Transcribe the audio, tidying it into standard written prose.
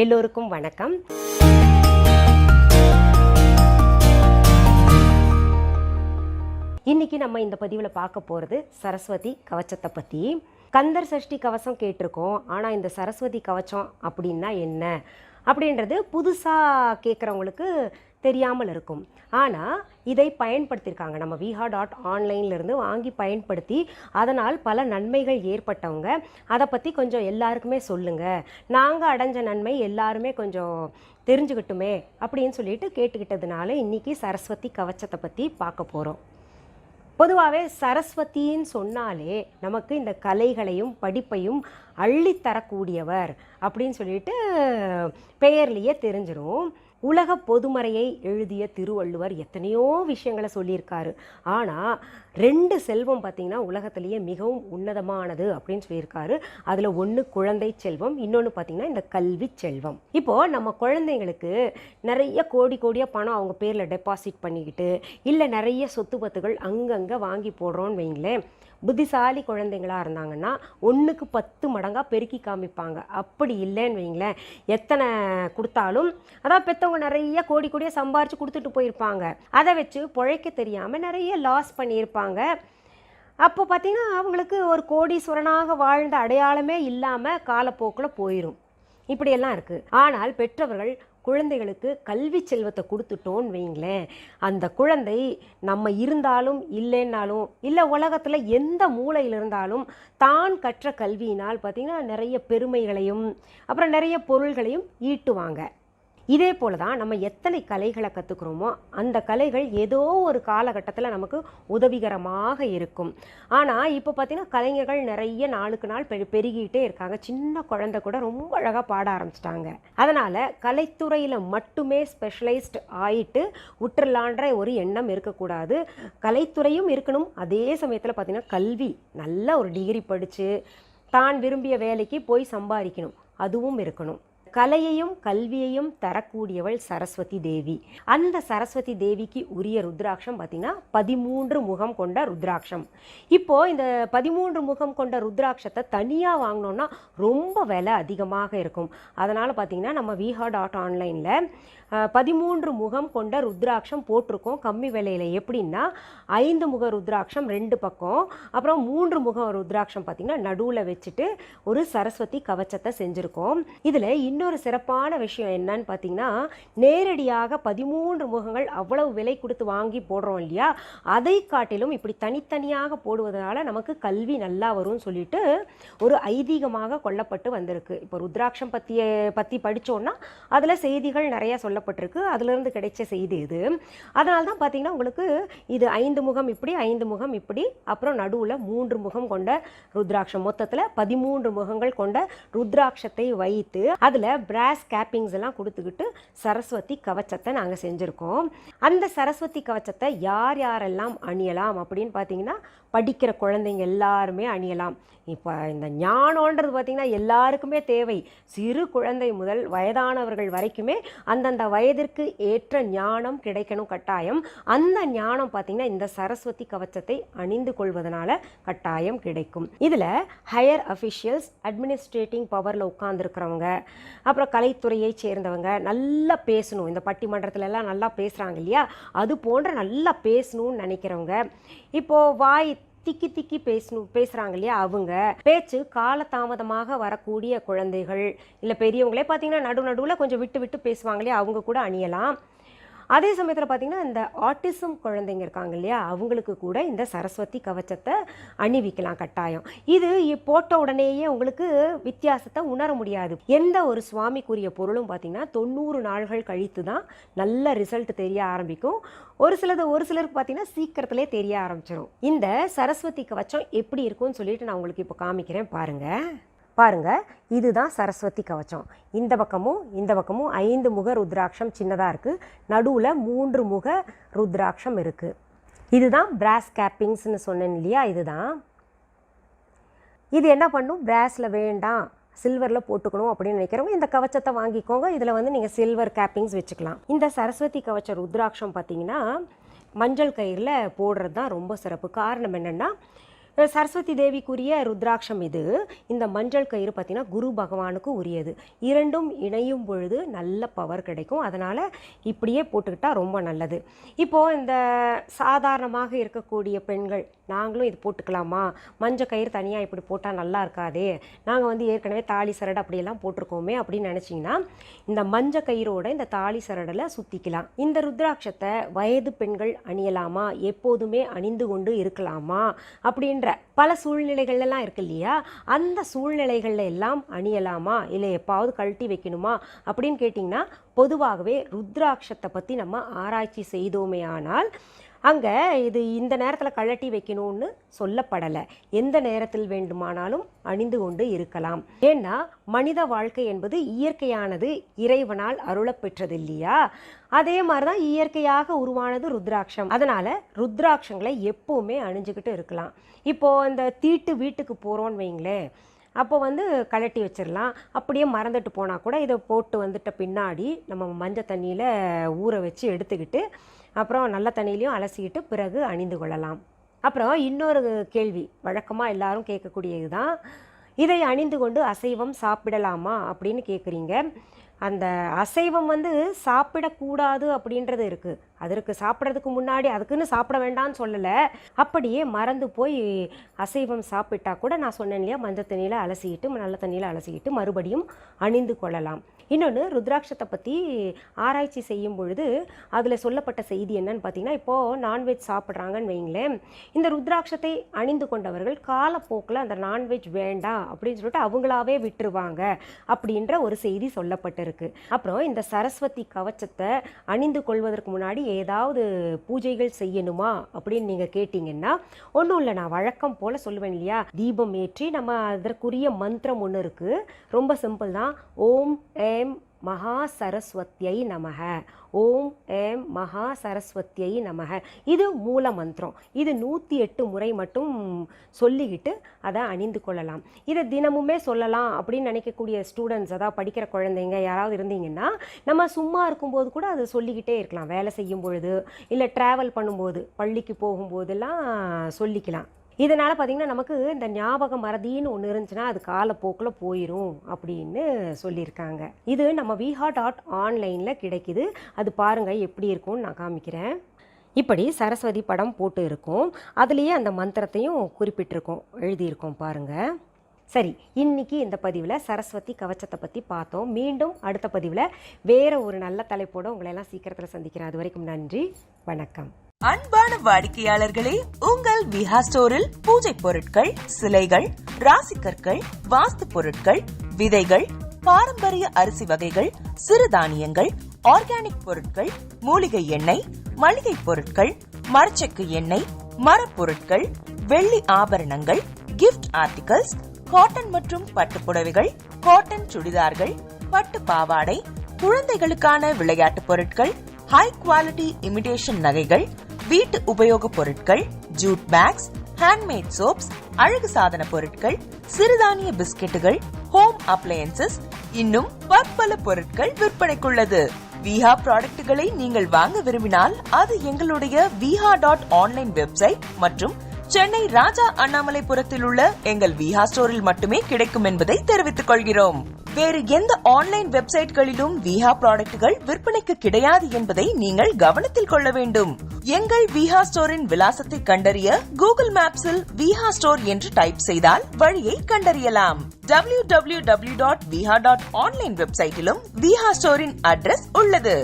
எல்லோருக்கும் வணக்கம். இன்னைக்கு நம்ம இந்த பதிவில் பார்க்க போகிறது சரஸ்வதி கவச்சத்தை பற்றி. கந்தர் சஷ்டி கவசம் கேட்டிருக்கோம், ஆனால் இந்த சரஸ்வதி கவச்சம் அப்படின்னா என்ன அப்படின்றது புதுசாக கேட்குறவங்களுக்கு தெரியாமல் இருக்கும். ஆனால் இதை பயன்படுத்தியிருக்காங்க நம்ம viha.online வாங்கி பயன்படுத்தி அதனால் பல நன்மைகள் ஏற்பட்டவங்க. அதை பற்றி கொஞ்சம் எல்லாருக்குமே சொல்லுங்கள், நாங்கள் அடைஞ்ச நன்மை எல்லாருமே கொஞ்சம் தெரிஞ்சுக்கிட்டுமே அப்படின்னு சொல்லிட்டு கேட்டுக்கிட்டதுனால இன்றைக்கி சரஸ்வதி கவச்சத்தை பற்றி பார்க்க போகிறோம். பொதுவாகவே சரஸ்வதின்னு சொன்னாலே நமக்கு இந்த கலைகளையும் படிப்பையும் அள்ளித்தரக்கூடியவர் அப்படின்னு சொல்லிட்டு பெயர்லேயே தெரிஞ்சிடும். உலக பொதுமறையை எழுதிய திருவள்ளுவர் எத்தனையோ விஷயங்களை சொல்லியிருக்காரு. ஆனால் 2 செல்வம் பார்த்திங்கன்னா உலகத்திலேயே மிகவும் உன்னதமானது அப்படின்னு சொல்லியிருக்காரு. அதில் ஒன்று குழந்தை செல்வம், இன்னொன்று பார்த்திங்கன்னா இந்த கல்வி செல்வம். இப்போது நம்ம குழந்தைங்களுக்கு நிறைய கோடியாக பணம் அவங்க பேரில் டெபாசிட் பண்ணிக்கிட்டு இல்லை நிறைய சொத்து பத்துகள் அங்கங்கே வாங்கி போடுறோன்னு வைங்களேன், புத்திசாலி குழந்தைங்களாக இருந்தாங்கன்னா 1க்கு 10 மடங்காக பெருக்கி காமிப்பாங்க. அப்படி இல்லைன்னு வைங்களேன், எத்தனை கொடுத்தாலும் அதான் பெற்றவங்க நிறைய கோடியாக சம்பாரித்து கொடுத்துட்டு போயிருப்பாங்க, அதை வச்சு பிழைக்க தெரியாமல் நிறைய லாஸ் பண்ணியிருப்பாங்க. அப்போ பார்த்திங்கன்னா அவங்களுக்கு ஒரு கோடீஸ்வரனாக வாழ்ந்த அடையாளமே இல்லாமல் காலப்போக்கில் போயிடும். இப்படியெல்லாம் இருக்குது. ஆனால் பெற்றவர்கள் குழந்தைகளுக்கு கல்வி செல்வத்தை கொடுத்துட்டோன்னு வைங்களேன், அந்த குழந்தை நம்ம இருந்தாலும் இல்லைன்னாலும் இல்லை உலகத்தில் எந்த மூலையில் இருந்தாலும் தான் கற்ற கல்வியினால் பார்த்திங்கன்னா நிறைய பெருமைகளையும் அப்புறம் நிறைய பொருள்களையும் ஈட்டுவாங்க. இதே போல் தான் நம்ம எத்தனை கலைகளை கற்றுக்குறோமோ அந்த கலைகள் ஏதோ ஒரு காலகட்டத்தில் நமக்கு உதவிகரமாக இருக்கும். ஆனால் இப்போ பார்த்திங்கன்னா கலைஞர்கள் நிறைய நாளுக்கு நாள் பெருகிட்டே இருக்காங்க. சின்ன குழந்தை கூட ரொம்ப அழகாக பாட ஆரம்பிச்சிட்டாங்க. அதனால் கலைத்துறையில் மட்டுமே ஸ்பெஷலைஸ்டு ஆகிட்டு விட்டுறலான்ற ஒரு எண்ணம் இருக்கக்கூடாது. கலைத்துறையும் இருக்கணும், அதே சமயத்தில் பார்த்திங்கன்னா கல்வி நல்ல ஒரு டிகிரி படித்து தான் விரும்பிய வேலைக்கு போய் சம்பாதிக்கணும், அதுவும் இருக்கணும். கலையையும் கல்வியையும் தரக்கூடியவள் சரஸ்வதி தேவி. அந்த சரஸ்வதி தேவிக்கு உரிய ருத்ராட்சம் பார்த்திங்கன்னா 13 முகம் கொண்ட ருத்ராட்சம். இப்போது இந்த 13 முகம் கொண்ட ருத்ராட்சத்தை தனியாக வாங்கினோன்னா ரொம்ப விலை அதிகமாக இருக்கும். அதனால் பார்த்திங்கன்னா நம்ம viha.online 13 முகம் கொண்ட ருத்ராட்சம் போட்டிருக்கோம் கம்மி விலையில். எப்படின்னா 5 முக ருத்ராட்சம் 2 பக்கம், அப்புறம் 3 முக ருத்ராட்சம் பார்த்திங்கன்னா நடுவில் வச்சுட்டு ஒரு சரஸ்வதி கவச்சத்தை செஞ்சுருக்கோம். இதில் இன்னொரு சிறப்பான விஷயம் என்னன்னு பார்த்திங்கன்னா, நேரடியாக 13 முகங்கள் அவ்வளவு விலை கொடுத்து வாங்கி போடுறோம் இல்லையா, அதை காட்டிலும் இப்படி தனித்தனியாக போடுவதனால நமக்கு கல்வி நல்லா வரும்னு சொல்லிட்டு ஒரு ஐதீகமாக கொல்லப்பட்டு வந்திருக்கு. இப்போ ருத்ராட்சம் பற்றி படித்தோன்னா அதில் செய்திகள் நிறையா சொல்லப்பட்டிருக்கு, அதிலிருந்து கிடைச்ச செய்தி இது. அதனால தான் பார்த்திங்கன்னா உங்களுக்கு இது 5 முகம் இப்படி 5 முகம் இப்படி அப்புறம் நடுவில் 3 முகம் கொண்ட ருத்ராட்சம், மொத்தத்தில் 13 முகங்கள் கொண்ட ருத்ராட்சத்தை வைத்து அதில் பிராஸ் கேப்பிங்ஸ் எல்லாம் கொடுத்துக்கிட்டு சரஸ்வதி கவச்சத்தை நாங்கள் செஞ்சுருக்கோம். அந்த சரஸ்வதி கவச்சத்தை யாரெல்லாம் அணியலாம் அப்படின்னு பார்த்தீங்கன்னா, படிக்கிற குழந்தைங்க எல்லாருமே அணியலாம். இப்போ இந்த ஞானம்ன்றது பார்த்திங்கன்னா எல்லாருக்குமே தேவை. சிறு குழந்தை முதல் வயதானவர்கள் வரைக்குமே அந்தந்த வயதிற்கு ஏற்ற ஞானம் கிடைக்கணும் கட்டாயம். அந்த ஞானம் பார்த்திங்கன்னா இந்த சரஸ்வதி கவச்சத்தை அணிந்து கொள்வதனால கட்டாயம் கிடைக்கும். இதில் ஹையர் அஃபிஷியல்ஸ், அட்மினிஸ்ட்ரேட்டிங் பவரில் உட்கார்ந்துருக்கிறவங்க, அப்புறம் கலைத்துறையை சேர்ந்தவங்க, நல்லா பேசணும், இந்த பட்டிமன்றத்துலலாம் நல்லா பேசுகிறாங்க இல்லையா, அது போன்ற நல்லா பேசணும்னு நினைக்கிறவங்க, இப்போது வாய் திக்கி பேசுகிறாங்க இல்லையா, அவங்க பேச்சு காலதாமதமாக வரக்கூடிய குழந்தைகள் இல்லை பெரியவங்களே பார்த்திங்கன்னா நடுவில் கொஞ்சம் விட்டு பேசுவாங்க இல்லையா, அவங்க கூட அணியலாம். அதே சமயத்தில் பார்த்திங்கன்னா இந்த ஆட்டிசம் குழந்தைங்க இருக்காங்க இல்லையா, அவங்களுக்கு கூட இந்த சரஸ்வதி கவச்சத்தை அணிவிக்கலாம் கட்டாயம். இது போட்ட உடனேயே உங்களுக்கு வித்தியாசத்தை உணர முடியாது. எந்த ஒரு சுவாமிக்குரிய பொருளும் பார்த்திங்கன்னா 90 நாள்கள் கழித்து தான் நல்ல ரிசல்ட் தெரிய ஆரம்பிக்கும். ஒரு சிலருக்கு பார்த்திங்கன்னா சீக்கிரத்திலே தெரிய ஆரம்பிச்சிடும். இந்த சரஸ்வதி கவச்சம் எப்படி இருக்கும்னு சொல்லிட்டு நான் உங்களுக்கு இப்போ காமிக்கிறேன் பாருங்கள். இதுதான் சரஸ்வதி கவச்சம். இந்த பக்கமும் 5 முக ருத்ராட்சம் சின்னதாக இருக்குது, நடுவில் 3 முக ருத்ராட்சம் இருக்குது. இதுதான் பிராஸ் கேப்பிங்ஸ்னு சொன்னேன் இல்லையா, இதுதான். இது என்ன பண்ணும், பிராஸில் வேண்டாம் சில்வரில் போட்டுக்கணும் அப்படின்னு நினைக்கிறவங்க இந்த கவச்சத்தை வாங்கிக்கோங்க. இதில் நீங்கள் சில்வர் கேப்பிங்ஸ் வச்சுக்கலாம். இந்த சரஸ்வதி கவச்ச ருத்ராட்சம் பார்த்திங்கன்னா மஞ்சள் கயிறில் போடுறது தான் ரொம்ப சிறப்பு. காரணம் என்னென்னா, சரஸ்வதி தேவிக்குரிய ருத்ராட்சம் இது. இந்த மஞ்சள் கயிறு பார்த்தீங்கன்னா குரு பகவானுக்கு உரியது. இரண்டும் இணையும் பொழுது நல்ல பவர் கிடைக்கும். அதனால் இப்படியே போட்டுக்கிட்டால் ரொம்ப நல்லது. இப்போது இந்த சாதாரணமாக இருக்கக்கூடிய பெண்கள் நாங்களும் இது போட்டுக்கலாமா, மஞ்சள் கயிறு தனியாக இப்படி போட்டால் நல்லா இருக்காதே, நாங்கள் வந்து ஏற்கனவே தாலி சரடு அப்படியெல்லாம் போட்டிருக்கோமே அப்படின்னு நினச்சிங்கன்னா இந்த மஞ்சள் கயிறோட இந்த தாலி சரடில் சுற்றிக்கலாம். இந்த ருத்ராட்சத்தை வயது பெண்கள் அணியலாமா, எப்போதுமே அணிந்து கொண்டு இருக்கலாமா அப்படின்ற பல சூழ்நிலைகள்லாம் இருக்கு இல்லையா, அந்த சூழ்நிலைகள்ல எல்லாம் அணியலாமா இல்லை எப்பாவது கழட்டி வைக்கணுமா அப்படின்னு கேட்டிங்கன்னா, பொதுவாகவே ருத்ராட்சத்தை பற்றி நம்ம ஆராய்ச்சி செய்தோமே ஆனால் அங்கே இது இந்த நேரத்தில் கழட்டி வைக்கணும்னு சொல்லப்படலை. எந்த நேரத்தில் வேண்டுமானாலும் அணிந்து கொண்டு இருக்கலாம். ஏன்னா மனித வாழ்க்கை என்பது இயற்கையானது, இறைவனால் அருளப்பெற்றது இல்லையா, அதே மாதிரி தான் இயற்கையாக உருவானது ருத்ராட்சம். அதனால் ருத்ராட்சங்களை எப்போவுமே அணிஞ்சுக்கிட்டு இருக்கலாம். இப்போது இந்த தீட்டு வீட்டுக்கு போகிறோன்னு வைங்களேன், அப்போ வந்து கழட்டி வச்சிடலாம். அப்படியே மறந்துட்டு போனால் கூட இதை போட்டு வந்துட்ட பின்னாடி நம்ம மஞ்சள் தண்ணியில் ஊற வச்சு எடுத்துக்கிட்டு அப்புறம் நல்ல தண்ணியிலையும் அலசிக்கிட்டு பிறகு அணிந்து கொள்ளலாம். அப்புறம் இன்னொரு கேள்வி வழக்கமாக எல்லாரும் கேட்கக்கூடியது தான், இதை அணிந்து கொண்டு அசைவம் சாப்பிடலாமா அப்படின்னு கேட்குறீங்க. அந்த அசைவம் வந்து சாப்பிடக்கூடாது அப்படின்றது இருக்குது. அதற்கு சாப்பிட்றதுக்கு முன்னாடி அதுக்குன்னு சாப்பிட வேண்டாம்னு சொல்லலை. அப்படியே மறந்து போய் அசைவம் சாப்பிட்டா கூட நான் சொன்னேன் இல்லையா, மஞ்சள் தண்ணியில் அலசிக்கிட்டு நல்ல தண்ணியில் அலசிக்கிட்டு மறுபடியும் அணிந்து கொள்ளலாம். இன்னொன்று, ருத்ராட்சத்தை பற்றி ஆராய்ச்சி செய்யும் பொழுது அதில் சொல்லப்பட்ட செய்தி என்னன்னு பார்த்தீங்கன்னா, இப்போது நான்வெஜ் சாப்பிட்றாங்கன்னு வைங்களேன், இந்த ருத்ராட்சத்தை அணிந்து கொண்டவர்கள் காலப்போக்கில் அந்த நான்வெஜ் வேண்டாம் அப்படின்னு சொல்லிட்டு அவங்களாவே விட்டுருவாங்க அப்படின்ற ஒரு செய்தி சொல்லப்பட்டிருக்கு. அப்புறம் இந்த சரஸ்வதி கவச்சத்தை அணிந்து கொள்வதற்கு முன்னாடி ஏதாவது பூஜைகள் செய்யணுமா அப்படின்னு நீங்கள் கேட்டிங்கன்னா, ஒன்றும் இல்லை, நான் வழக்கம் போல் சொல்லுவேன் இல்லையா, தீபம் ஏற்றி நம்ம அதற்குரிய மந்திரம் ஒன்று இருக்குது. ரொம்ப சிம்பிள் தான். ஓம் ஏம் மகா சரஸ்வத்யை நமக, ஓம் ஏம் மகா சரஸ்வத்யை நமக. இது மூல மந்திரம். இது 108 முறை மட்டும் சொல்லிக்கிட்டு அதை அணிந்து கொள்ளலாம். இதை தினமுமே சொல்லலாம் அப்படின்னு நினைக்கக்கூடிய ஸ்டூடெண்ட்ஸ், அதாவது படிக்கிற குழந்தைங்க யாராவது இருந்தீங்கன்னா, நம்ம சும்மா இருக்கும்போது கூட அதை சொல்லிக்கிட்டே இருக்கலாம். வேலை செய்யும் பொழுது இல்லை ட்ராவல் பண்ணும்போது, பள்ளிக்கு போகும்போதெல்லாம் சொல்லிக்கலாம். இதனால் பார்த்திங்கன்னா நமக்கு இந்த ஞாபக மறதின்னு ஒன்று இருந்துச்சுன்னா அது காலப்போக்கில் போயிடும் அப்படின்னு சொல்லியிருக்காங்க. இது நம்ம viha.online கிடைக்குது. அது பாருங்கள் எப்படி இருக்கும்னு நான் காமிக்கிறேன். இப்படி சரஸ்வதி படம் போட்டு இருக்கும். அதுலேயே அந்த மந்திரத்தையும் குறிப்பிட்டிருக்கோம், எழுதியிருக்கோம் பாருங்கள். சரி, இன்னைக்கு இந்த பதிவில் சரஸ்வதி கவச்சத்தை பற்றி பார்த்தோம். மீண்டும் அடுத்த பதிவில் வேறு ஒரு நல்ல தலைப்போடு உங்களெல்லாம் சீக்கிரத்தில் சந்திக்கிறேன். அது வரைக்கும் நன்றி, வணக்கம். அன்பான வாடிக்கையாளர்களே, உங்கள் விஹா ஸ்டோரில் பூஜை பொருட்கள், சிலைகள், ராசிக்கற்கள், வாஸ்து பொருட்கள், விதைகள், பாரம்பரிய அரிசி வகைகள், சிறுதானியங்கள், ஆர்கானிக் பொருட்கள், மூலிகை எண்ணெய், மளிகை பொருட்கள், மரச்செக்கு எண்ணெய், மரப்பொருட்கள், வெள்ளி ஆபரணங்கள், கிஃப்ட் ஆர்டிகல்ஸ், காட்டன் மற்றும் பட்டு புடவைகள், காட்டன் சுடிதார்கள், பட்டு பாவாடை, குழந்தைகளுக்கான விளையாட்டு பொருட்கள், ஹை குவாலிட்டி இமிடேஷன் நகைகள், வீட்டு உபயோக பொருட்கள், ஜூட் பேக்ஸ், ஹேண்ட்மேட் சோப்ஸ், அழகு சாதன பொருட்கள், சிறுதானிய பிஸ்கெட்டுகள், ஹோம் அப்ளையன்சஸ், இன்னும் பற்பல பொருட்கள் விற்பனைக்குள்ளது. விஹா ப்ராடக்ட்களை நீங்கள் வாங்க விரும்பினால் அது எங்களுடைய viha.online வெப்சைட் மற்றும் சென்னை ராஜா அண்ணாமலைபுரத்தில் உள்ள எங்கள் விஹா ஸ்டோரில் மட்டுமே கிடைக்கும் என்பதை தெரிவித்துக் கொள்கிறோம். வேறு எந்த ஆன்லைன் வெப்சைட்களிலும் விஹா ப்ராடக்ட்கள் விற்பனைக்கு கிடையாது என்பதை நீங்கள் கவனத்தில் கொள்ள வேண்டும். எங்கள் விஹா ஸ்டோரின் விலாசத்தை கண்டறிய கூகுள் மேப்ஸில் விஹா ஸ்டோர் என்று டைப் செய்தால் வழியை கண்டறியலாம். www.viha.online வெப்சைட்டிலும் விஹா ஸ்டோரின் அட்ரஸ் உள்ளது.